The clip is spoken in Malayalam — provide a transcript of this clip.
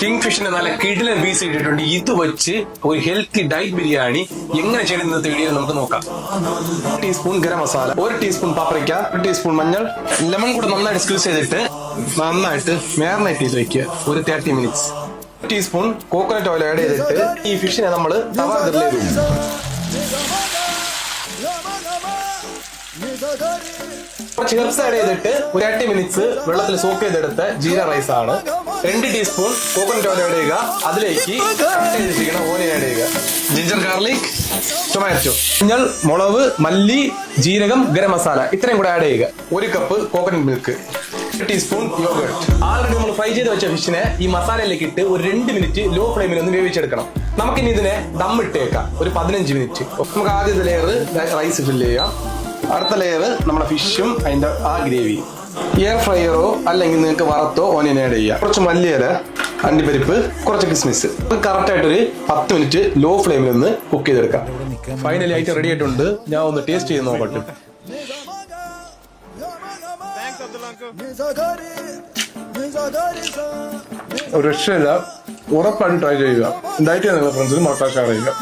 കിങ് ഫിഷിന്റെ നല്ല കിടിലൻ പീസ് ഇട്ടിട്ടുണ്ട്. ഇത് വെച്ച് ഒരു ഹെൽത്തി ഡയറ്റ് ബിരിയാണി എങ്ങനെ ചെയ്യുന്നത് വീഡിയോ നമുക്ക് നോക്കാം. 1 teaspoon garam masala, 1 teaspoon paprika, 1 teaspoon മഞ്ഞൾ, ലെമൺ കൂടെ നന്നായിട്ട് സ്ക്വീസ് ചെയ്തിട്ട് നന്നായിട്ട് മാരിനേറ്റ് ചെയ്ത് വെക്കുക ഒരു 30 minutes. 1 teaspoon coconut oil add ചെയ്തിട്ട് ഈ ഫിഷിനെ നമ്മൾ തവ ഗ്രിൽ ചെയ്തു. കുറച്ച് ഹെർബ്സ് ആഡ് ചെയ്തിട്ട് ഒരു 30 മിനിറ്റ്സ് വെള്ളത്തിൽ സോക്ക് ചെയ്തെടുത്ത ജീര റൈസ് ആണ്. 2 ടീസ്പൂൺ കോക്കനട്ട് ഓയിൽ ആഡ് ചെയ്യുക. അതിലേക്ക് ഓനിയൻ ആഡ് ചെയ്യുക. ജിഞ്ചർ ഗാർലിക്, ടൊമാറ്റോ, മഞ്ഞൾ, മുളക്, മല്ലി, ജീരകം, ഗരം മസാല ഇത്രയും കൂടെ ആഡ് ചെയ്യുക. 1 cup coconut milk, 1 teaspoon yoghurt. Already നമ്മൾ ഫ്രൈ ചെയ്ത് വെച്ച ഫിഷിനെ ഈ മസാലയിലേക്ക് ഇട്ട് ഒരു 2 മിനിറ്റ് ലോ ഫ്ലെയിമിൽ ഒന്ന് വേവിച്ചെടുക്കണം. നമുക്കിനി ഇതിനെ ദമ്മിട്ടേക്കാം ഒരു 15 മിനിറ്റ്. നമുക്ക് ആദ്യത്തെ ലെയർ റൈസ് ഫില്ല് ചെയ്യാം. അടുത്ത ലെയർ നമ്മുടെ ഫിഷും അതിന്റെ ആ ഗ്രേവി. എയർ ഫ്രയറോ അല്ലെങ്കിൽ നിങ്ങൾക്ക് വറുത്തോ ഓനിയൻ ആഡ് ചെയ്യാം. കുറച്ച് മല്ലിയില, അണ്ടിപ്പരിപ്പ്, കുറച്ച് കിസ്മിസ്. കറക്റ്റ് ആയിട്ടൊരു 10 മിനിറ്റ് ലോ ഫ്ലെയിമിൽ ഒന്ന് കുക്ക് ചെയ്തെടുക്കാം. ഫൈനലി ഐറ്റം റെഡി ആയിട്ടുണ്ട്. ഞാൻ ഒന്ന് ടേസ്റ്റ് ചെയ്ത് നോക്കട്ടെ. ഒരു രക്ഷയില്ല, ഉറപ്പായിട്ട് ട്രൈ ചെയ്യുക. ഡയറ്റ് ചെയ്യുന്ന ഫ്രണ്ട്സിന് മറക്കാൻ ഷെയർ ചെയ്യുക.